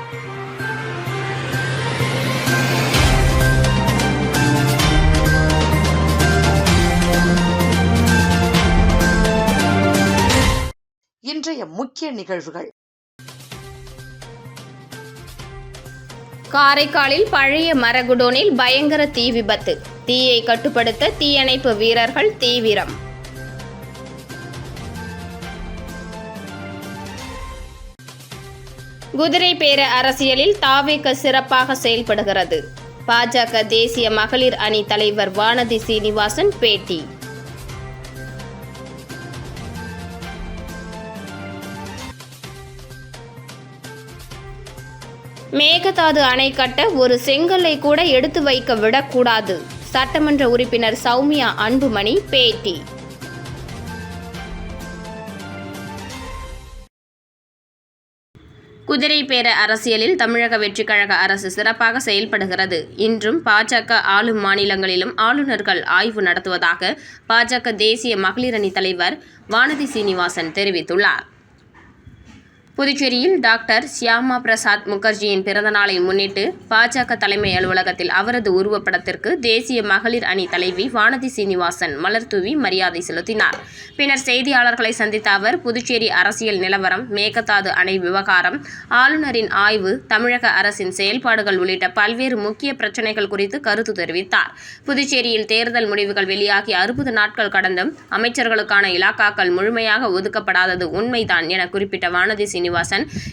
இன்றைய முக்கிய நிகழ்வுகள். காரைக்காலில் பழைய மரகுடோனில் பயங்கர தீ விபத்து. தீயை கட்டுப்படுத்த தீயணைப்பு வீரர்கள் தீவிரம். குதிரை பேர அரசியலில் தாவேக சிறப்பாக செயல்படுகிறது. பாஜக தேசிய மகளிர் அணி தலைவர் வானதி சீனிவாசன் பேட்டி. மேகதாது அணை கட்ட ஒரு செங்கல்லை கூட எடுத்து வைக்க விடக்கூடாது. சட்டமன்ற உறுப்பினர் சௌமியா அன்புமணி பேட்டி. குதிரை பேர அரசியலில் தமிழக வெற்றிக் கழக அரசு சிறப்பாக செயல்படுகிறது. இன்றும் பாஜக ஆளும் மாநிலங்களிலும் ஆளுநர்கள் ஆய்வு நடத்துவதாக பாஜக தேசிய மகளிர் அணி தலைவர் வானதி சீனிவாசன் தெரிவித்துள்ளார். புதுச்சேரியில் டாக்டர் சியாமா பிரசாத் முகர்ஜியின் பிறந்தநாளை முன்னிட்டு பாஜக தலைமை அலுவலகத்தில் அவரது உருவப்படத்திற்கு தேசிய மகளிர் அணி தலைவி வானதி சீனிவாசன் மலர்தூவி மரியாதை செலுத்தினார். பின்னர் செய்தியாளர்களை சந்தித்த அவர் புதுச்சேரி அரசியல் நிலவரம், மேகதாது அணை விவகாரம், ஆளுநரின் ஆய்வு, தமிழக அரசின் செயல்பாடுகள் உள்ளிட்ட பல்வேறு முக்கிய பிரச்சினைகள் குறித்து கருத்து தெரிவித்தார். புதுச்சேரியில் தேர்தல் முடிவுகள் வெளியாகி 60 நாட்கள் கடந்தும் அமைச்சர்களுக்கான இலாக்காக்கள் முழுமையாக ஒதுக்கப்படாதது உண்மைதான் என குறிப்பிட்ட வானதி சீனிவாசன்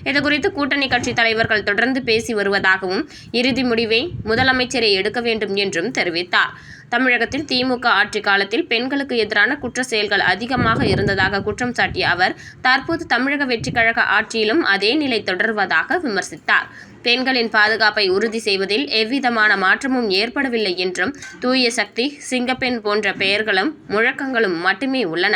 இதுகுறித்து கூட்டணி கட்சி தலைவர்கள் தொடர்ந்து பேசி வருவதாகவும் இறுதி முடிவை முதலமைச்சரே எடுக்க வேண்டும் என்றும் தெரிவித்தார். தமிழகத்தில் திமுக ஆட்சி காலத்தில் பெண்களுக்கு எதிரான குற்ற செயல்கள் அதிகமாக இருந்ததாக குற்றம் சாட்டிய அவர் தற்போது தமிழக வெற்றிக் கழக ஆட்சியிலும் அதே நிலை தொடர்வதாக விமர்சித்தார். பெண்களின் பாதுகாப்பை உறுதி செய்வதில் எவ்விதமான மாற்றமும் ஏற்படவில்லை என்றும், தூய சக்தி, சிங்கப்பெண் போன்ற பெயர்களும் முழக்கங்களும் மட்டுமே உள்ளன.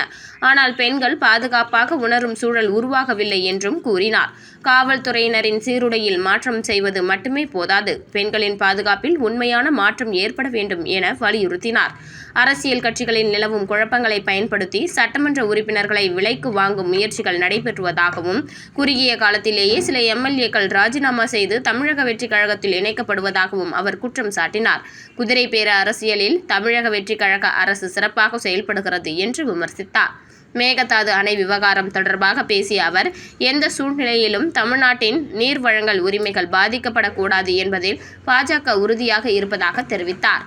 ஆனால் பெண்கள் பாதுகாப்பாக உணரும் சூழல் உருவாகவில்லை என்றும் கூறினார். காவல்துறையினரின் சீருடையில் மாற்றம் செய்வது மட்டுமே போதாது, பெண்களின் பாதுகாப்பில் உண்மையான மாற்றம் ஏற்பட வேண்டும் என வலியுறுத்தினார். அரசியல் கட்சிகளில் நிலவும் குழப்பங்களை பயன்படுத்தி சட்டமன்ற உறுப்பினர்களை விலைக்கு வாங்கும் முயற்சிகள் நடைபெற்றுவதாகவும், குறுகிய காலத்திலேயே சில எம்எல்ஏக்கள் ராஜினாமா செய்து தமிழக வெற்றிக் கழகத்தில் இணைக்கப்படுவதாகவும் அவர் குற்றம் சாட்டினார். குதிரை பேர அரசியலில் தமிழக வெற்றிக் கழக அரசு சிறப்பாக செயல்படுகிறது என்று விமர்சித்தார். மேகதாது அணை விவகாரம் தொடர்பாக பேசிய அவர் எந்த சூழ்நிலையிலும் தமிழ்நாட்டின் நீர் வழங்கல் உரிமைகள் பாதிக்கப்படக்கூடாது என்பதில் பாஜக உறுதியாக இருப்பதாக தெரிவித்தார்.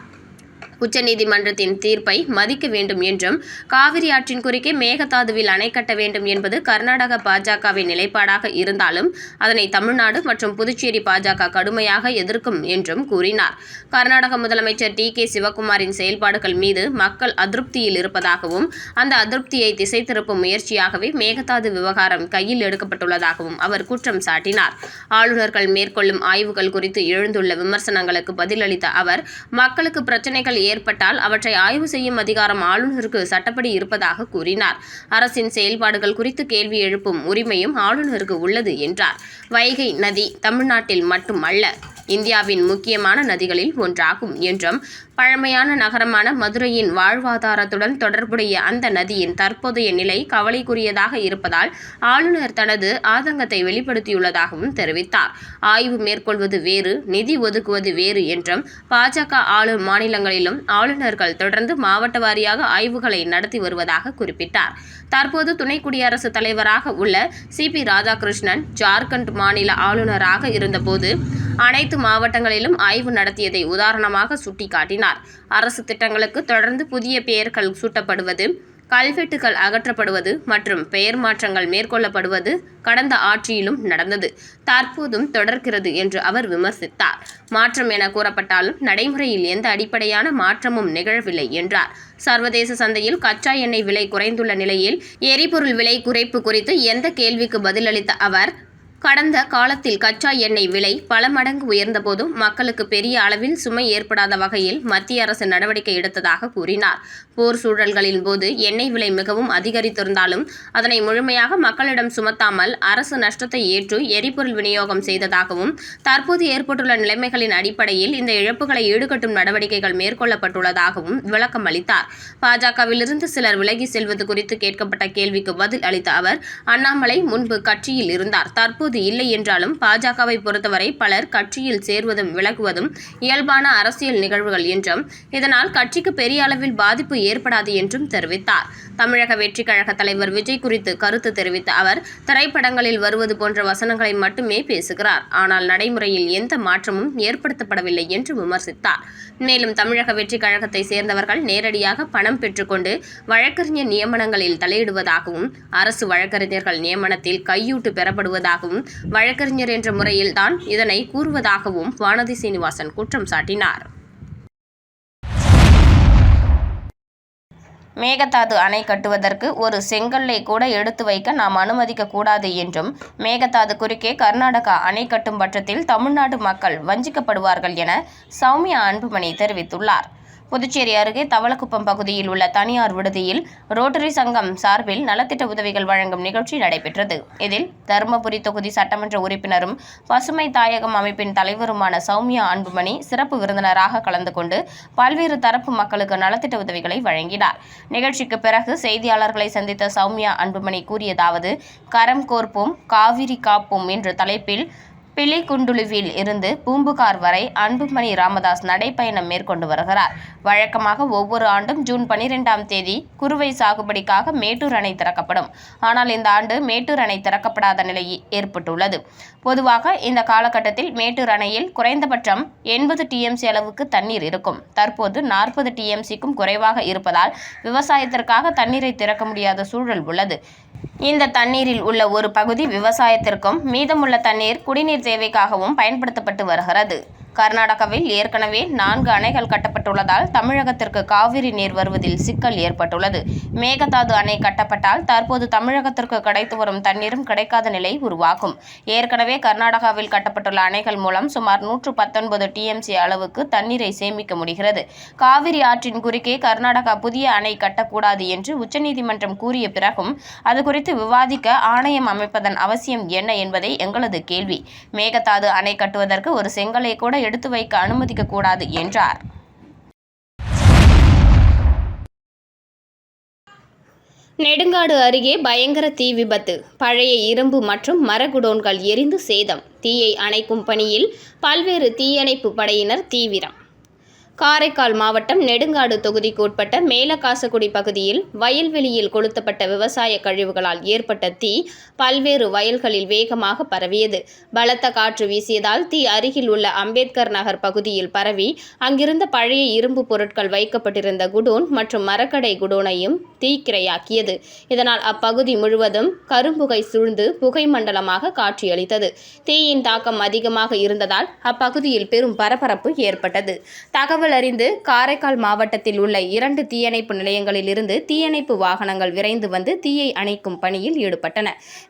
உச்சநீதிமன்றத்தின் தீர்ப்பை மதிக்க வேண்டும் என்றும், காவிரி ஆற்றின் குறுக்கே மேகதாதுவில் அணை கட்ட வேண்டும் என்பது கர்நாடக பாஜகவின் நிலைப்பாடாக இருந்தாலும் அதனை தமிழ்நாடு மற்றும் புதுச்சேரி பாஜக கடுமையாக எதிர்க்கும் என்றும் கூறினார். கர்நாடக முதலமைச்சர் டி.கே. சிவக்குமாரின் செயல்பாடுகள் மீது மக்கள் அதிருப்தியில் இருப்பதாகவும், அந்த அதிருப்தியை திசை திருப்பும் முயற்சியாகவே மேகதாது விவகாரம் கையில் எடுக்கப்பட்டுள்ளதாகவும் அவர் குற்றம் சாட்டினார். ஆளுநர்கள் மேற்கொள்ளும் ஆய்வுகள் குறித்து எழுந்துள்ள விமர்சனங்களுக்கு பதிலளித்த அவர் மக்களுக்கு பிரச்சினைகள் ஏற்பட்டால் அவற்றை ஆய்வு செய்யும் அதிகாரம் ஆளுநருக்கு சட்டப்படி இருப்பதாக கூறினார். அரசின் செயல்பாடுகள் குறித்து கேள்வி எழுப்பும் உரிமையும் ஆளுநருக்கு உள்ளது என்றார். வைகை நதி தமிழ்நாட்டில் மட்டுமல்ல, இந்தியாவின் முக்கியமான நதிகளில் ஒன்றாகும் என்றும், பழமையான நகரமான மதுரையின் வாழ்வாதாரத்துடன் தொடர்புடைய அந்த நதியின் தற்போதைய நிலை கவலைக்குரியதாக இருப்பதால் ஆளுநர் தனது ஆதங்கத்தை வெளிப்படுத்தியுள்ளதாகவும் தெரிவித்தார். ஆய்வு மேற்கொள்வது வேறு, நிதி ஒதுக்குவது வேறு என்றும், பாஜக ஆளும் மாநிலங்களிலும் ஆளுநர்கள் தொடர்ந்து மாவட்ட வாரியாக ஆய்வுகளை நடத்தி வருவதாக குறிப்பிட்டார். தற்போது துணை குடியரசுத் தலைவராக உள்ள சி.பி. ராதாகிருஷ்ணன் ஜார்க்கண்ட் மாநில ஆளுநராக இருந்தபோது அனைத்து மாவட்டங்களிலும் ஆய்வு நடத்தியதை உதாரணமாக சுட்டிக்காட்டினார். அரசு திட்டங்களுக்கு தொடர்ந்து புதிய பெயர்கள் சூட்டப்படுவது, கல்வெட்டுகள் அகற்றப்படுவது மற்றும் பெயர் மாற்றங்கள் மேற்கொள்ளப்படுவது கடந்த ஆட்சியிலும் நடந்தது, தற்போதும் தொடர்கிறது என்று அவர் விமர்சித்தார். மாற்றம் என கூறப்பட்டாலும் நடைமுறையில் எந்த அடிப்படையான மாற்றமும் நிகழவில்லை என்றார். சர்வதேச சந்தையில் கச்சா எண்ணெய் விலை குறைந்துள்ள நிலையில் எரிபொருள் விலை குறைப்பு குறித்து எந்த கேள்விக்கு பதிலளித்த அவர், கடந்த காலத்தில் கச்சா எண்ணெய் விலை பல மடங்கு உயர்ந்தபோதும் மக்களுக்கு பெரிய அளவில் சுமை ஏற்படாத வகையில் மத்திய அரசு நடவடிக்கை எடுத்ததாக கூறினார். போர் சூழல்களின் போது எண்ணெய் விலை மிகவும் அதிகரித்திருந்தாலும் அதனை முழுமையாக மக்களிடம் சுமத்தாமல் அரசு நஷ்டத்தை ஏற்று எரிபொருள் விநியோகம் செய்ததாகவும், தற்போது ஏற்பட்டுள்ள நிலைமைகளின் அடிப்படையில் இந்த இழப்புகளை ஈடுகட்டும் நடவடிக்கைகள் மேற்கொள்ளப்பட்டுள்ளதாகவும் விளக்கம் அளித்தார். பாஜகவிலிருந்து சிலர் விலகி செல்வது குறித்து கேட்கப்பட்ட கேள்விக்கு பதில் அளித்த அவர், அண்ணாமலை முன்பு கட்சியில் இருந்தார், தற்போது தற்போது இல்லை என்றாலும் பாஜகவை பொறுத்தவரை பலர் கட்சியில் சேர்வதும் விலகுவதும் இயல்பான அரசியல் நிகழ்வுகள் என்றும் இதனால் கட்சிக்கு பெரிய அளவில் பாதிப்பு ஏற்படாது என்றும் தெரிவித்தார். தமிழக வெற்றி கழக தலைவர் விஜய் குறித்து கருத்து தெரிவித்த அவர், திரைப்படங்களில் வருவது போன்ற வசனங்களை மட்டுமே பேசுகிறார், ஆனால் நடைமுறையில் எந்த மாற்றமும் ஏற்படுத்தப்படவில்லை என்று விமர்சித்தார். மேலும் தமிழக வெற்றி கழகத்தை சேர்ந்தவர்கள் நேரடியாக பணம் பெற்றுக்கொண்டு வழக்கறிஞர் நியமனங்களில் தலையிடுவதாகவும், அரசு வழக்கறிஞர்கள் நியமனத்தில் கையூட்டு பெறப்படுவதாகவும், வழக்கறிஞர் என்ற முறையில் தான் இதனை கூறுவதாகவும் வானதி சீனிவாசன் குற்றம் சாட்டினார். மேகதாது அணை கட்டுவதற்கு ஒரு செங்கல்லை கூட எடுத்து வைக்க நாம் அனுமதிக்க கூடாது என்றும், மேகதாது குறுக்கே கர்நாடகா அணை கட்டும் பட்சத்தில் தமிழ்நாடு மக்கள் வஞ்சிக்கப்படுவார்கள் என சௌமியா அன்புமணி தெரிவித்துள்ளார். புதுச்சேரி அருகே தவளக்குப்பம் பகுதியில் உள்ள தனியார் விடுதியில் ரோட்டரி சங்கம் சார்பில் நலத்திட்ட உதவிகள் வழங்கும் நிகழ்ச்சி நடைபெற்றது. இதில் தருமபுரி தொகுதி சட்டமன்ற உறுப்பினரும் பசுமை தாயகம் அமைப்பின் தலைவருமான சௌமியா அன்புமணி சிறப்பு விருந்தினராக கலந்து கொண்டு பல்வேறு தரப்பு மக்களுக்கு நலத்திட்ட உதவிகளை வழங்கினார். நிகழ்ச்சிக்கு பிறகு செய்தியாளர்களை சந்தித்த சௌமியா அன்புமணி கூறியதாவது, கரம் கோர்ப்போம் காவிரி காப்போம் என்ற தலைப்பில் பிலிகுண்டுலுவில் இருந்து பூம்புகார் வரை அன்புமணி ராமதாஸ் நடைப்பயணம் மேற்கொண்டு வருகிறார். வழக்கமாக ஒவ்வொரு ஆண்டும் ஜூன் 12ஆம் தேதி குறுவை சாகுபடிக்காக மேட்டூர் அணை திறக்கப்படும். ஆனால் இந்த ஆண்டு மேட்டூர் அணை திறக்கப்படாத நிலை ஏற்பட்டுள்ளது. பொதுவாக இந்த காலகட்டத்தில் மேட்டூர் அணையில் குறைந்தபட்சம் 80 TMC அளவுக்கு தண்ணீர் இருக்கும். தற்போது 40 TMCக்கும் குறைவாக இருப்பதால் விவசாயத்திற்காக தண்ணீரை திறக்க முடியாத சூழல் உள்ளது. இந்த தண்ணீரில் உள்ள ஒரு பகுதி விவசாயத்திற்கும், மீதமுள்ள தண்ணீர் குடிநீர் தேவைக்காகவும் பயன்படுத்தப்பட்டு வருகிறது. கர்நாடகாவில் ஏற்கனவே 4 அணைகள் கட்டப்பட்டுள்ளதால் தமிழகத்திற்கு காவிரி நீர் வருவதில் சிக்கல் ஏற்பட்டுள்ளது. மேகதாது அணை கட்டப்பட்டால் தற்போது தமிழகத்திற்கு கிடைத்து வரும் தண்ணீரும் கிடைக்காத நிலை உருவாகும். ஏற்கனவே கர்நாடகாவில் கட்டப்பட்டுள்ள அணைகள் மூலம் சுமார் 119 TMC அளவுக்கு தண்ணீரை சேமிக்க முடிகிறது. காவிரி ஆற்றின் குறுக்கே கர்நாடகா புதிய அணை கட்டக்கூடாது என்று உச்சநீதிமன்றம் கூறிய பிறகும் அது குறித்து விவாதிக்க ஆணையம் அமைப்பதன் அவசியம் என்ன என்பதே எங்களது கேள்வி. மேகதாது அணை கட்டுவதற்கு ஒரு செங்கலை கூட எடுத்து வைக்க அனுமதிக்க கூடாது என்றார். நெடுங்காடு அருகே பயங்கர தீ விபத்து. பழைய இரும்பு மற்றும் மர குடோன்கள் எரிந்து சேதம். தீயை அணைக்கும் பணியில் பல்வேறு தீயணைப்பு படையினர் தீவிரம். காரைக்கால் மாவட்டம் நெடுங்காடு தொகுதிக்கு உட்பட்ட மேலகாசக்குடி பகுதியில் வயல்வெளியில் கொளுத்தப்பட்ட விவசாய கழிவுகளால் ஏற்பட்ட தீ பல்வேறு வயல்களில் வேகமாக பரவியது. பலத்த காற்று வீசியதால் தீ அருகில் உள்ள அம்பேத்கர் நகர் பகுதியில் பரவி அங்கிருந்த பழைய இரும்பு பொருட்கள் வைக்கப்பட்டிருந்த குடோன் மற்றும் மரக்கடை குடோனையும் தீக்கிரையாக்கியது. இதனால் அப்பகுதி முழுவதும் கரும்புகை சூழ்ந்து புகை மண்டலமாக காட்சியளித்தது. தீயின் தாக்கம் அதிகமாக இருந்ததால் அப்பகுதியில் பெரும் பரபரப்பு ஏற்பட்டது. தகவல் அறிந்து காரைக்கால் மாவட்டத்தில் உள்ள 2 தீயணைப்பு நிலையங்களில் இருந்து தீயணைப்பு வாகனங்கள் விரைந்து வந்து தீயை அணைக்கும் பணியில் ஈடுபட்டன.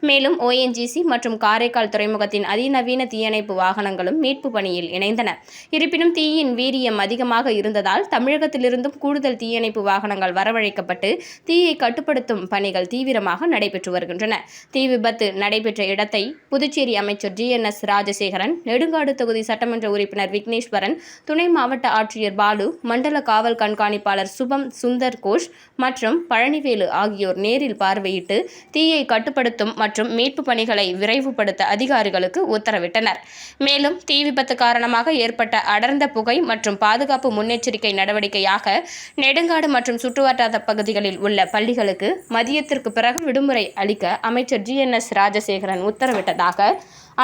மேலும் ONGC மற்றும் காரைக்கால் துறைமுகத்தின் அதிநவீன தீயணைப்பு வாகனங்களும் மீட்பு பணியில் இணைந்தன. இருப்பினும் தீயின் வீரியம் அதிகமாக இருந்ததால் தமிழகத்திலிருந்தும் கூடுதல் தீயணைப்பு வாகனங்கள் வரவழைக்கப்பட்டு தீயை கட்டுப்படுத்தும் பணிகள் தீவிரமாக நடைபெற்று வருகின்றன. தீ விபத்து நடைபெற்ற இடத்தை புதுச்சேரி அமைச்சர் GNS ராஜசேகரன், நெடுங்காடு தொகுதி சட்டமன்ற உறுப்பினர் விக்னேஸ்வரன், துணை மாவட்ட ஆட்சியர் பாலு, மண்டல காவல் கண்காணிப்பாளர் சுபம் சுந்தர் கோஷ் மற்றும் பழனிவேலு ஆகியோர் நேரில் பார்வையிட்டு தீயை கட்டுப்படுத்தும் மற்றும் மீட்பு பணிகளை விரைவுபடுத்த அதிகாரிகளுக்கு உத்தரவிட்டனர். மேலும் தீ விபத்து காரணமாக ஏற்பட்ட அடர்ந்த புகை மற்றும் பாதுகாப்பு முன்னெச்சரிக்கை நடவடிக்கையாக நெடுங்காடு மற்றும் சுற்றுவட்டார பகுதிகளில் உள்ள பள்ளிகளுக்கு மதியத்திற்கு பிறகு விடுமுறை அளிக்க அமைச்சர் GNS ராஜசேகரன் உத்தரவிட்டதாக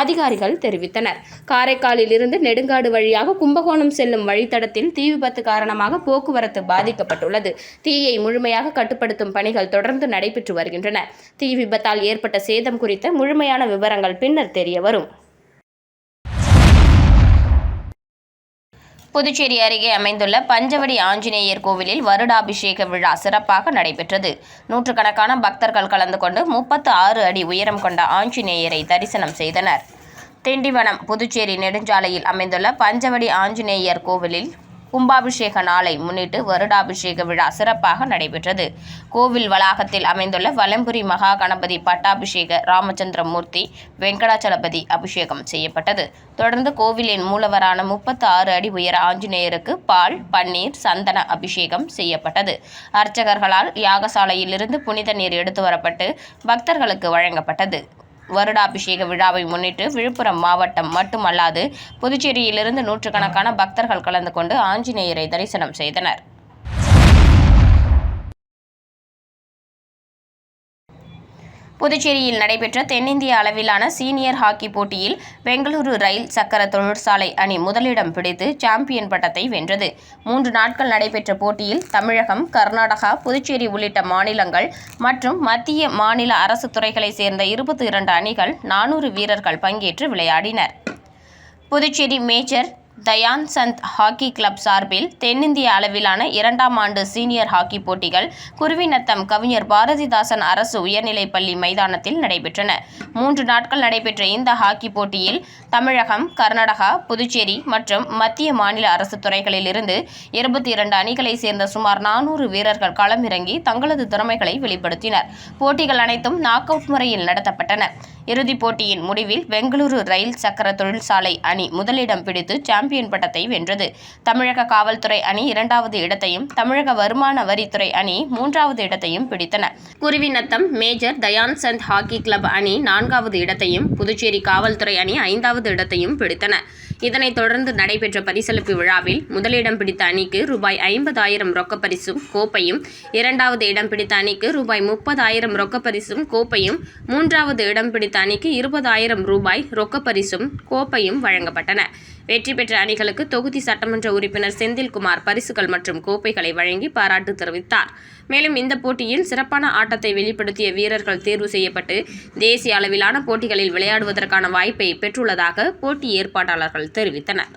அதிகாரிகள் தெரிவித்தனர். காரைக்காலில் இருந்து நெடுங்காடு வழியாக கும்பகோணம் செல்லும் வழித்தடத்தில் தீ விபத்து காரணமாக போக்குவரத்து பாதிக்கப்பட்டுள்ளது. தீயை முழுமையாக கட்டுப்படுத்தும் பணிகள் தொடர்ந்து நடைபெற்று வருகின்றன. தீ விபத்தால் ஏற்பட்ட சேதம் குறித்த முழுமையான விவரங்கள் பின்னர் தெரியவரும். புதுச்சேரி அருகே அமைந்துள்ள பஞ்சவடி ஆஞ்சநேயர் கோவிலில் வருடாபிஷேக விழா சிறப்பாக நடைபெற்றது. நூற்றுக்கணக்கான பக்தர்கள் கலந்து கொண்டு 36 அடி உயரம் கொண்ட ஆஞ்சநேயரை தரிசனம் செய்தனர். திண்டிவனம் புதுச்சேரி நெடுஞ்சாலையில் அமைந்துள்ள பஞ்சவடி ஆஞ்சநேயர் கோவிலில் கும்பாபிஷேக நாளை முன்னிட்டு வருடாபிஷேக விழா சிறப்பாக நடைபெற்றது. கோவில் வளாகத்தில் அமைந்துள்ள வலம்புரி மகா கணபதி பட்டாபிஷேக ராமச்சந்திரமூர்த்தி வெங்கடாச்சலபதி அபிஷேகம் செய்யப்பட்டது. தொடர்ந்து கோவிலின் மூலவரான 36 அடி உயர ஆஞ்சநேயருக்கு பால், பன்னீர், சந்தன அபிஷேகம் செய்யப்பட்டது. அர்ச்சகர்களால் யாகசாலையிலிருந்து புனித நீர் எடுத்து வரப்பட்டு பக்தர்களுக்கு வழங்கப்பட்டது. வருடாபிஷேக விழாவை முன்னிட்டு விழுப்புரம் மாவட்டம் மட்டுமல்லாது புதுச்சேரியிலிருந்து நூற்றுக்கணக்கான பக்தர்கள் கலந்து கொண்டு ஆஞ்சநேயரை தரிசனம் செய்தனர். புதுச்சேரியில் நடைபெற்ற தென்னிந்திய அளவிலான சீனியர் ஹாக்கி போட்டியில் பெங்களூரு ரயில் சக்கர தொழிற்சாலை அணி முதலிடம் பிடித்து சாம்பியன் பட்டத்தை வென்றது. 3 நாட்கள் நடைபெற்ற போட்டியில் தமிழகம், கர்நாடகா, புதுச்சேரி உள்ளிட்ட மாநிலங்கள் மற்றும் மத்திய, மாநில அரசு துறைகளைச் சேர்ந்த 22 அணிகள் 400 வீரர்கள் பங்கேற்று விளையாடினர். Puducherry major Dhyan Chand hockey club சார்பில் தென்னிந்திய அளவிலான 2ஆம் ஆண்டு சீனியர் ஹாக்கி போட்டிகள் குருவிநத்தம் கவிஞர் பாரதிதாசன் அரசு உயர்நிலைப்பள்ளி மைதானத்தில் நடைபெற்றன. 3 நாட்கள் நடைபெற்ற இந்த ஹாக்கி போட்டியில் தமிழகம், கர்நாடகா, புதுச்சேரி மற்றும் மத்திய, மாநில அரசு துறைகளில் இருந்து 22 அணிகளைச் சேர்ந்த சுமார் 400 வீரர்கள் களமிறங்கி தங்களது திறமைகளை வெளிப்படுத்தினர். போட்டிகள் அனைத்தும் நாக் அவுட் முறையில் நடத்தப்பட்டன. இறுதிப் போட்டியின் முடிவில் பெங்களூரு ரயில் சக்கர தொழிற்சாலை அணி முதலிடம் பிடித்து சாம்பியன் பட்டத்தை வென்றது. தமிழக காவல்துறை அணி 2வது இடத்தையும், தமிழக வருமான வரித்துறை அணி 3வது இடத்தையும் பிடித்தன. Kuruvinatham major Dhyan Chand hockey club அணி 4வது இடத்தையும், புதுச்சேரி காவல்துறை அணி 5வது இடத்தையும் பிடித்தன. இதனைத் தொடர்ந்து நடைபெற்ற பரிசளிப்பு விழாவில் முதலிடம் பிடித்த அணிக்கு ரூபாய் 50,000 ரொக்கப்பரிசும் கோப்பையும், 2வது இடம் பிடித்த அணிக்கு ரூபாய் 30,000 ரொக்கப்பரிசும் கோப்பையும், 3வது இடம் பிடித்த அணிக்கு 20,000 ரூபாய் ரொக்கப்பரிசும் கோப்பையும் வழங்கப்பட்டன. வெற்றி பெற்ற அணிகளுக்கு தொகுதி சட்டமன்ற உறுப்பினர் செந்தில்குமார் பரிசுகள் மற்றும் கோப்பைகளை வழங்கி பாராட்டு தெரிவித்தார். மேலும் இந்த போட்டியில் சிறப்பான ஆட்டத்தை வெளிப்படுத்திய வீரர்கள் தேர்வு செய்யப்பட்டு தேசிய அளவிலான போட்டிகளில் விளையாடுவதற்கான வாய்ப்பை பெற்றுள்ளதாக போட்டி ஏற்பாட்டாளர்கள் தெரிவித்தனர்.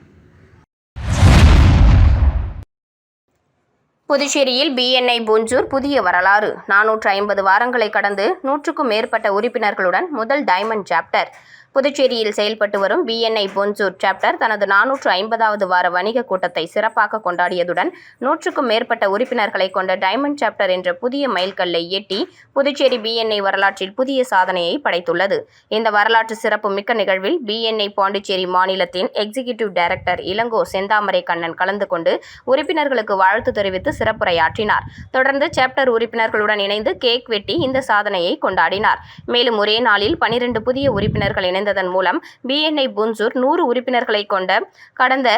புதுச்சேரியில் BNI பூஞ்சூர் புதிய வரலாறு. 450 வாரங்களை கடந்து 100க்கும் மேற்பட்ட உறுப்பினர்களுடன் முதல் டைமண்ட் சாப்டர். புதுச்சேரியில் செயல்பட்டு வரும் BNI பூஞ்சூர் சாப்டர் தனது 450வது வார வணிக கூட்டத்தை சிறப்பாக கொண்டாடியதுடன் 100க்கும் மேற்பட்ட உறுப்பினர்களை கொண்ட டைமண்ட் சாப்டர் என்ற புதிய மைல்கல்லை எட்டி புதுச்சேரி BNI வரலாற்றில் புதிய சாதனையை படைத்துள்ளது. இந்த வரலாற்று சிறப்பு மிக்க நிகழ்வில் BNI பாண்டிச்சேரி மாநிலத்தின் எக்ஸிகியூட்டிவ் டைரக்டர் இளங்கோ செந்தாமரை கண்ணன் கலந்து கொண்டு உறுப்பினர்களுக்கு வாழ்த்து தெரிவித்து சிறப்புரையாற்றினார். தொடர்ந்து சாப்டர் உறுப்பினர்களுடன் இணைந்து கேக் வெட்டி இந்த சாதனையை கொண்டாடினார். மேலும் ஒரே நாளில் 12 புதிய உறுப்பினர்கள் இணைந்ததன் மூலம் BNI பூஞ்சூர் 100 உறுப்பினர்களை கொண்ட கடந்த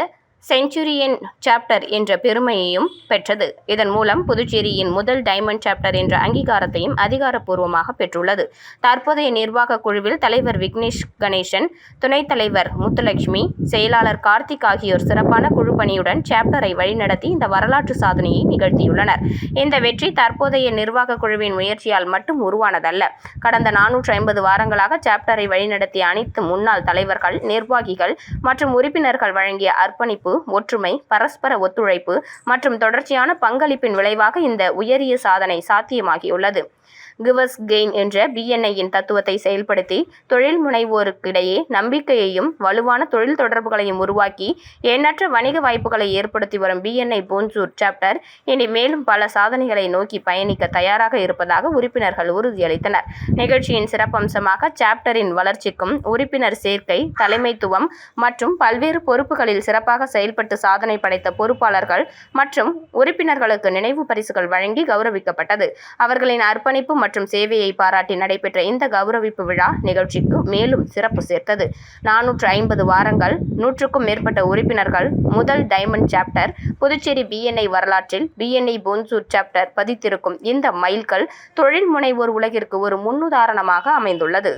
செஞ்சுரியன் சாப்டர் என்ற பெருமையையும் பெற்றது. இதன் மூலம் புதுச்சேரியின் முதல் டைமண்ட் சாப்டர் என்ற அங்கீகாரத்தையும் அதிகாரப்பூர்வமாக பெற்றுள்ளது. தற்போதைய நிர்வாக குழுவில் தலைவர் விக்னேஷ் கணேசன், துணைத் தலைவர் முத்துலட்சுமி, செயலாளர் கார்த்திக் ஆகியோர் சிறப்பான குழுப்பணியுடன் சாப்டரை வழிநடத்தி இந்த வரலாற்று சாதனையை நிகழ்த்தியுள்ளனர். இந்த வெற்றி தற்போதைய நிர்வாக குழுவின் முயற்சியால் மட்டும் உருவானதல்ல. கடந்த 450 வாரங்களாக சாப்டரை வழிநடத்திய அனைத்து முன்னாள் தலைவர்கள், நிர்வாகிகள் மற்றும் உறுப்பினர்கள் வழங்கிய அர்ப்பணிப்பு, ஒற்றுமை, பரஸ்பர ஒத்துழைப்பு மற்றும் தொடர்ச்சியான பங்களிப்பின் விளைவாக இந்த உயரிய சாதனை சாத்தியமாகியுள்ளது. கிவர்ஸ் கெயின் என்ற BNI-யின் தத்துவத்தை செயல்படுத்தி தொழில் முனைவோருக்கிடையே நம்பிக்கையையும் வலுவான தொழில் தொடர்புகளையும் உருவாக்கி எண்ணற்ற வணிக வாய்ப்புகளை ஏற்படுத்தி வரும் BNI பூஞ்சூர் சாப்டர் இனி மேலும் பல சாதனைகளை நோக்கி பயணிக்க தயாராக இருப்பதாக உறுப்பினர்கள் உறுதியளித்தனர். நிகழ்ச்சியின் சிறப்பம்சமாக சாப்டரின் வளர்ச்சிக்கும் உறுப்பினர் சேர்க்கை, தலைமைத்துவம் மற்றும் பல்வேறு பொறுப்புகளில் சிறப்பாக செயல்பட்டு சாதனை படைத்த பொறுப்பாளர்கள் மற்றும் உறுப்பினர்களுக்கு நினைவு பரிசுகள் வழங்கி கௌரவிக்கப்பட்டது. அவர்களின் அர்ப்பணிப்பு மற்றும் சேவையை பாராட்டி நடைபெற்ற இந்த கௌரவிப்பு விழா நிகழ்ச்சிக்கு மேலும் சிறப்பு சேர்த்தது. 450 வாரங்கள், 100க்கும் மேற்பட்ட உறுப்பினர்கள், முதல் டைமண்ட் சாப்டர். புதுச்சேரி BNI வரலாற்றில் BNI பூஞ்சூர் சாப்டர் பதித்திருக்கும் இந்த மைல்கல் தொழில் முனைவோர் உலகிற்கு ஒரு முன்னுதாரணமாக அமைந்துள்ளது.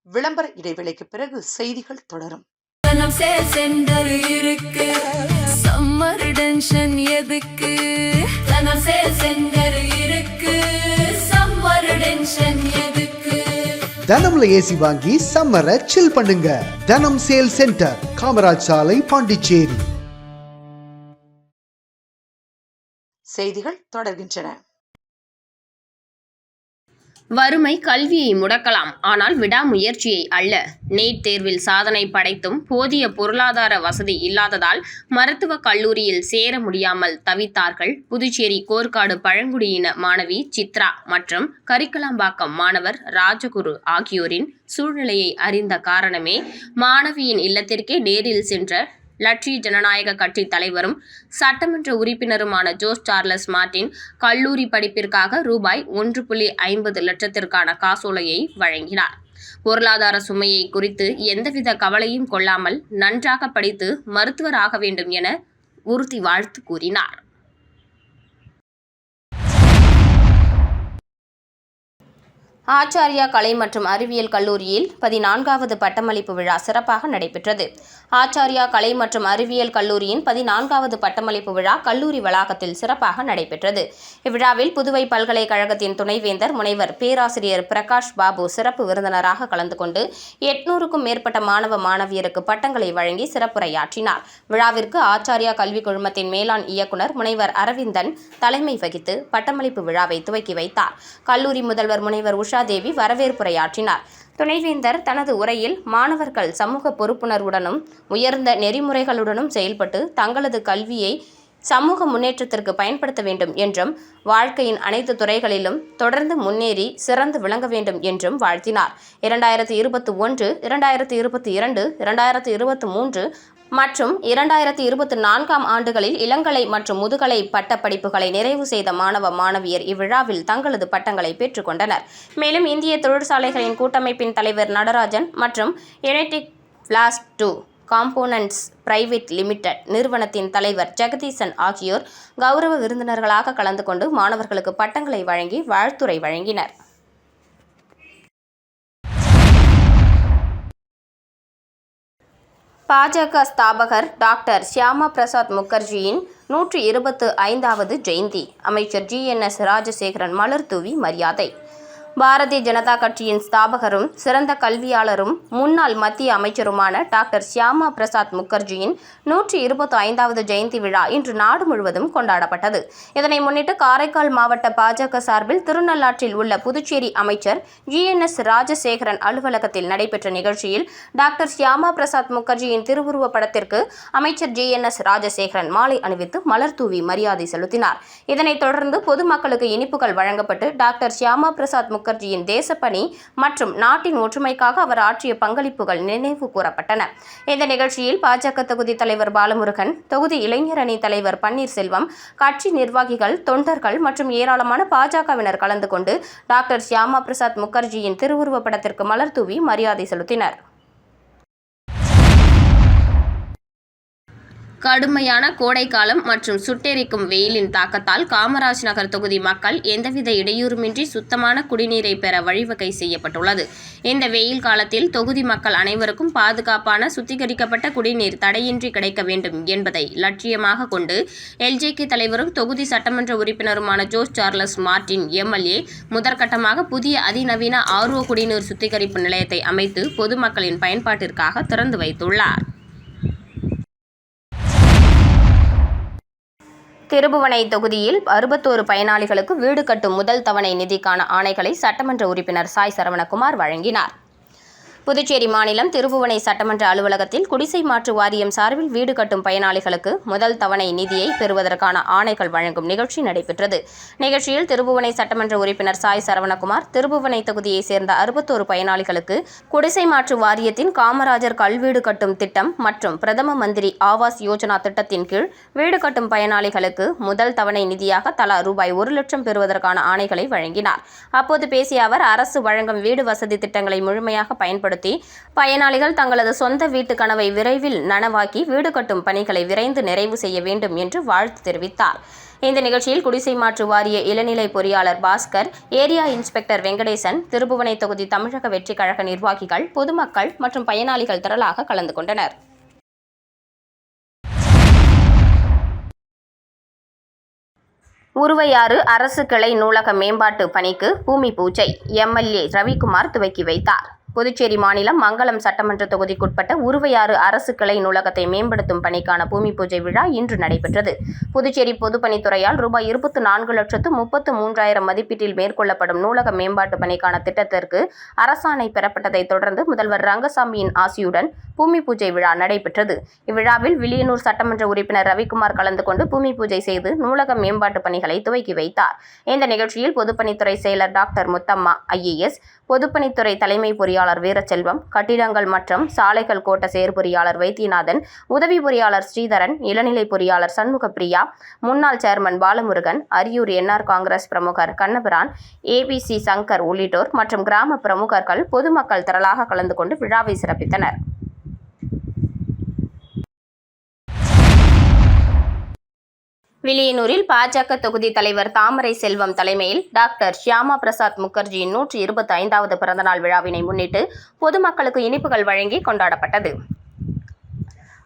விளம்பர இடைவேளைக்கு பிறகு செய்திகள் தொடரும். சம்மர் டென்ஷன் எதுக்கு? தனம் சேல் சென்டர் இருக்கு. சம்மர் டென்ஷன் எதுக்கு? தனம்ல ஏசி வாங்கி சம்மரை சில் பண்ணுங்க. தனம் சேல் சென்டர், காமராஜ் சாலை, பாண்டிச்சேரி. செய்திகள் தொடர்கின்றன. வறுமை கல்வியை முடக்கலாம், ஆனால் விடாமுயற்சியை அல்ல. நீட் தேர்வில் சாதனை படைத்தும் போதிய பொருளாதார வசதி இல்லாததால் மருத்துவக் கல்லூரியில் சேர முடியாமல் தவித்தார்கள் புதுச்சேரி கோர்க்காடு பழங்குடியின மாணவி சித்ரா மற்றும் கரிக்கலாம்பாக்கம் மாணவர் ராஜகுரு ஆகியோரின் சூழ்நிலையை அறிந்த காரணமே மாணவியின் இல்லத்திற்கே நேரில் சென்ற லட்சிய ஜனநாயக கட்சி தலைவரும் சட்டமன்ற உறுப்பினருமான ஜோஸ் சார்லஸ் மார்டின் கல்லூரி படிப்பிற்காக ரூபாய் 1.50 லட்சத்திற்கான காசோலையை வழங்கினார். பொருளாதார சுமையை குறித்து எந்தவித கவலையும் கொள்ளாமல் நன்றாக படித்து மருத்துவர் ஆக வேண்டும் என உறுதி வாழ்த்து கூறினார். ஆச்சாரியா கலை மற்றும் அறிவியல் கல்லூரியில் 14வது பட்டமளிப்பு விழா சிறப்பாக நடைபெற்றது. ஆச்சாரியா கலை மற்றும் அறிவியல் கல்லூரியின் 14வது பட்டமளிப்பு விழா கல்லூரி வளாகத்தில் சிறப்பாக நடைபெற்றது. இவ்விழாவில் புதுவை பல்கலைக்கழகத்தின் துணைவேந்தர் முனைவர் பேராசிரியர் பிரகாஷ் பாபு சிறப்பு விருந்தினராக கலந்து கொண்டு 800க்கும் மேற்பட்ட மாணவ மாணவியருக்கு பட்டங்களை வழங்கி சிறப்புரையாற்றினார். விழாவிற்கு ஆச்சாரியா கல்விக் குழுமத்தின் மேலாண் இயக்குநர் முனைவர் அரவிந்தன் தலைமை வகித்து பட்டமளிப்பு விழாவை துவக்கி வைத்தார். கல்லூரி முதல்வர் முனைவர் உஷா தேவி வரவேற்புரையாற்றினார். துணைவேந்தர் தனது உரையில் மாணவர்கள் சமூக பொறுப்புணர்வுடனும் உயர்ந்த நெறிமுறைகளுடனும் செயல்பட்டு தங்களது கல்வியை சமூக முன்னேற்றத்திற்கு பயன்படுத்த வேண்டும் என்றும் வாழ்க்கையின் அனைத்து துறைகளிலும் தொடர்ந்து முன்னேறி சிறந்து விளங்க வேண்டும் என்றும் வாழ்த்தினார். 2021, 2022, 2023 மற்றும் 2024ஆம் ஆண்டுகளில் இளங்கலை மற்றும் முதுகலை பட்டப்படிப்புகளை நிறைவு செய்த மாணவ மாணவியர் இவ்விழாவில் தங்களது பட்டங்களை பெற்றுக் கொண்டனர். மேலும் இந்திய தொழிற்சாலைகளின் கூட்டமைப்பின் தலைவர் நடராஜன் மற்றும் யுனைடெக் பிளாஸ்ட் 2 காம்போனன்ட்ஸ் பிரைவேட் லிமிடெட் நிறுவனத்தின் தலைவர் ஜெகதீசன் ஆகியோர் கௌரவ விருந்தினர்களாக கலந்து கொண்டு மாணவர்களுக்கு பட்டங்களை வழங்கி வாழ்த்துரை வழங்கினர். பாஜக ஸ்தாபகர் டாக்டர் ஷியாமா பிரசாத் முகர்ஜியின் 125வது ஜெயந்தி. அமைச்சர் GNS ராஜசேகரன் மலர் தூவி மரியாதை. பாரதிய ஜனதா கட்சியின் ஸ்தாபகரும் சிறந்த கல்வியாளரும் முன்னாள் மத்திய அமைச்சருமான டாக்டர் ஷியாமா பிரசாத் முகர்ஜியின் 125வது ஜெயந்தி விழா இன்று நாடு முழுவதும் கொண்டாடப்பட்டது. இதனை முன்னிட்டு காரைக்கால் மாவட்ட பாஜக சார்பில் திருநள்ளாற்றில் உள்ள புதுச்சேரி அமைச்சர் GNS ராஜசேகரன் அலுவலகத்தில் நடைபெற்ற நிகழ்ச்சியில் டாக்டர் ஷியாமா பிரசாத் முகர்ஜியின் திருவுருவ படத்திற்கு அமைச்சர் GNS ராஜசேகரன் மாலை அணிவித்து மலர் தூவி மரியாதை செலுத்தினார். இதனைத் தொடர்ந்து பொதுமக்களுக்கு இனிப்புகள் வழங்கப்பட்டு டாக்டர் ஷியாமா பிரசாத் முகர்ஜியின் தேசப்பணி மற்றும் நாட்டின் ஒற்றுமைக்காக அவர் ஆற்றிய பங்களிப்புகள் நினைவு கூறப்பட்டன. இந்த நிகழ்ச்சியில் பாஜக தொகுதி தலைவர் பாலமுருகன், தொகுதி இளைஞர் அணி தலைவர் பன்னீர்செல்வம், கட்சி நிர்வாகிகள், தொண்டர்கள் மற்றும் ஏராளமான பாஜகவினர் கலந்து கொண்டு டாக்டர் ஷியாமா பிரசாத் முகர்ஜியின் திருவுருவப் படத்திற்கு மலர் தூவி மரியாதை செலுத்தினர். கடுமையான கோடைக்காலம் மற்றும் சுட்டெரிக்கும் வெயிலின் தாக்கத்தால் காமராஜ் நகர் தொகுதி மக்கள் எந்தவித இடையூறுமின்றி சுத்தமான குடிநீரை பெற வழிவகை செய்யப்பட்டுள்ளது. இந்த வெயில் காலத்தில் தொகுதி மக்கள் அனைவருக்கும் பாதுகாப்பான சுத்திகரிக்கப்பட்ட குடிநீர் தடையின்றி கிடைக்க வேண்டும் என்பதை லட்சியமாக கொண்டு LJK தலைவரும் தொகுதி சட்டமன்ற உறுப்பினருமான ஜோஸ் சார்லஸ் மார்டின் MLA முதற்கட்டமாக புதிய அதிநவீன RO குடிநீர் சுத்திகரிப்பு நிலையத்தை அமைத்து பொதுமக்களின் பயன்பாட்டிற்காக திறந்து வைத்துள்ளார். திருபுவனை தொகுதியில் 61 பயனாளிகளுக்கு வீடு கட்டும் முதல் தவணை நிதிக்கான ஆணைகளை சட்டமன்ற உறுப்பினர் சாய் சரவணகுமார் வழங்கினார். புதுச்சேரி மாநிலம் திருபுவனை சட்டமன்ற அலுவலகத்தில் குடிசை மாற்று வாரியம் சார்பில் வீடு கட்டும் பயனாளிகளுக்கு முதல் தவணை நிதியை பெறுவதற்கான ஆணைகள் வழங்கும் நிகழ்ச்சி நடைபெற்றது. நிகழ்ச்சியில் திருபுவனை சட்டமன்ற உறுப்பினர் சாய் சரவணகுமார் திருபுவனை தொகுதியைச் சேர்ந்த 61 பயனாளிகளுக்கு குடிசை மாற்று வாரியத்தின் காமராஜர் கல்வீடு கட்டும் திட்டம் மற்றும் பிரதம மந்திரி ஆவாஸ் யோஜனா திட்டத்தின் கீழ் வீடு கட்டும் பயனாளிகளுக்கு முதல் தவணை நிதியாக தலா ரூபாய் 1 லட்சம் பெறுவதற்கான ஆணைகளை வழங்கினார். அப்போது பேசிய அவர், அரசு வழங்கும் வீடு வசதி திட்டங்களை முழுமையாக பயன்படுத்தி பயனாளிகள் தங்களது சொந்த வீட்டு கனவை விரைவில் நனவாக்கி வீடு கட்டும் பணிகளை விரைந்து நிறைவு செய்ய வேண்டும் என்று வாழ்த்து தெரிவித்தார். இந்த நிகழ்ச்சியில் குடிசை மாற்று வாரிய இளநிலை பொறியாளர் பாஸ்கர், ஏரியா இன்ஸ்பெக்டர் வெங்கடேசன், திருபுவனை தொகுதி தமிழக வெற்றி கழக நிர்வாகிகள், பொதுமக்கள் மற்றும் பயனாளிகள் திரளாக கலந்து கொண்டனர். உருவையாறு அரசு கிளை நூலக மேம்பாட்டு பணிக்கு பூமி பூஜை MLA ரவிக்குமார் துவக்கி வைத்தார். புதுச்சேரி மாநிலம் மங்களம் சட்டமன்ற தொகுதிக்குட்பட்ட உருவையாறு அரசு கிளை நூலகத்தை மேம்படுத்தும் பணிக்கான பூமி பூஜை விழா இன்று நடைபெற்றது. புதுச்சேரி பொதுப்பணித்துறையால் ரூபாய் 24,33,000 மதிப்பீட்டில் மேற்கொள்ளப்படும் நூலக மேம்பாட்டு பணிக்கான திட்டத்திற்கு அரசாணை பெறப்பட்டதை தொடர்ந்து முதல்வர் ரங்கசாமியின் ஆசியுடன் பூமி பூஜை விழா நடைபெற்றது. இவ்விழாவில் வில்லியனூர் சட்டமன்ற உறுப்பினர் ரவிக்குமார் கலந்து கொண்டு பூமி பூஜை செய்து நூலக மேம்பாட்டு பணிகளை துவக்கி வைத்தார். இந்த நிகழ்ச்சியில் பொதுப்பணித்துறை செயலர் டாக்டர் முத்தம்மா IAS, பொதுப்பணித்துறை தலைமை பொறியாளர் பொறியாளர் வீரச்செல்வம், கட்டிடங்கள் மற்றும் சாலைகள் கோட்ட செயற்பொறியாளர் வைத்தியநாதன், உதவி பொறியாளர் ஸ்ரீதரன், இளநிலை பொறியாளர் சண்முகப்பிரியா, முன்னாள் சேர்மன் பாலமுருகன், அரியூர் என்ஆர் காங்கிரஸ் பிரமுகர் கண்ணபிரான், ஏபிசி சங்கர் உள்ளிட்டோர் மற்றும் கிராம பிரமுகர்கள் பொதுமக்கள் திரளாக கலந்து கொண்டு விழாவை சிறப்பித்தனர். வில்லியனூரில் பாஜக தொகுதி தலைவர் தாமரை செல்வம் தலைமையில் டாக்டர் ஷியாமா பிரசாத் முகர்ஜியின் 125வது பிறந்தநாள் விழாவினை முன்னிட்டு பொதுமக்களுக்கு இனிப்புகள் வழங்கி கொண்டாடப்பட்டது.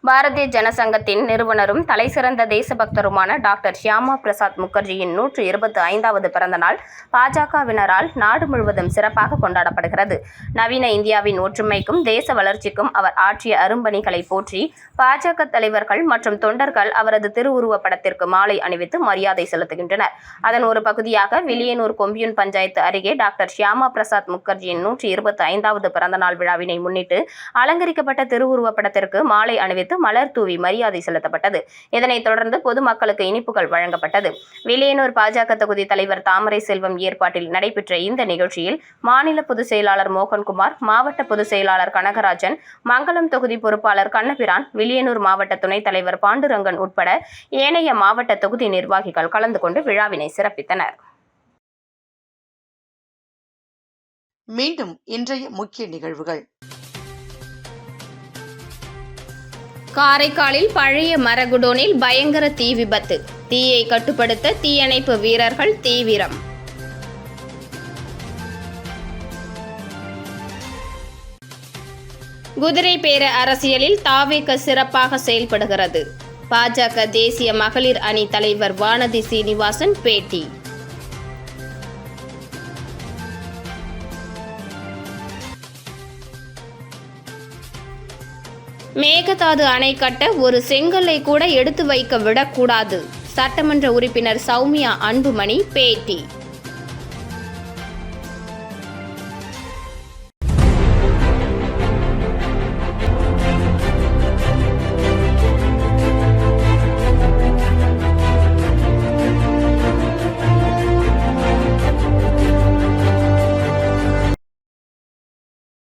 பாரதிய ஜனசங்கத்தின் நிறுவனரும் தலைசிறந்த தேசபக்தருமான டாக்டர் ஷியாமா பிரசாத் முகர்ஜியின் 125வது பிறந்தநாள் பாஜகவினரால் நாடு முழுவதும் சிறப்பாக கொண்டாடப்படுகிறது. நவீன இந்தியாவின் ஒற்றுமைக்கும் தேச வளர்ச்சிக்கும் அவர் ஆற்றிய அரும்பணிகளை போற்றி பாஜக தலைவர்கள் மற்றும் தொண்டர்கள் அவரது திருவுருவப் படத்திற்கு மாலை அணிவித்து மரியாதை செலுத்துகின்றனர். அதன் ஒரு பகுதியாக வில்லியனூர் கொம்யூன் பஞ்சாயத்து அருகே டாக்டர் ஷியாமா பிரசாத் முகர்ஜியின் 125வது பிறந்தநாள் விழாவினை முன்னிட்டு அலங்கரிக்கப்பட்ட திருவுருவப் படத்திற்கு மாலை அணிவித்து மலர் தூவி மரியாதை செலுத்தப்பட்டது. இதனைத் தொடர்ந்து பொதுமக்களுக்கு இனிப்புகள் வழங்கப்பட்டது. வில்லியனூர் பாஜக தொகுதி தலைவர் தாமரை செல்வம் ஏற்பாட்டில் நடைபெற்ற இந்த நிகழ்ச்சியில் மாநில பொதுச் செயலாளர் மோகன்குமார், மாவட்ட பொதுச் செயலாளர் கனகராஜன், மங்கலம் தொகுதி பொறுப்பாளர் கண்ணபிரான், வில்லியனூர் மாவட்ட துணைத் தலைவர் பாண்டுரங்கன் உட்பட ஏனைய மாவட்ட தொகுதி நிர்வாகிகள் கலந்து கொண்டு விழாவினை சிறப்பித்தனர். மீண்டும் இன்றைய முக்கிய நிகழ்வுகள். காரைக்காலில் பழைய மரகுடோனில் பயங்கர தீ விபத்து. தீயை கட்டுப்படுத்த தீயணைப்பு வீரர்கள் தீவிரம். குதிரை பேர அரசியலில் தாவேக சிறப்பாக செயல்படுகிறது. பாஜக தேசிய மகளிர் அணி தலைவர் வானதி சீனிவாசன் பேட்டி. மேகதாது அணை கட்ட ஒரு செங்கல்லை கூட எடுத்து வைக்க விடக்கூடாது. சட்டமன்ற உறுப்பினர் சௌமியா அன்புமணி பேட்டி.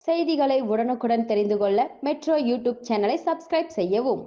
செய்திகளை உடனுக்குடன் தெரிந்து கொள்ள மெட்ரோ யூடியூப் சேனலை சப்ஸ்கிரைப் செய்யவும்.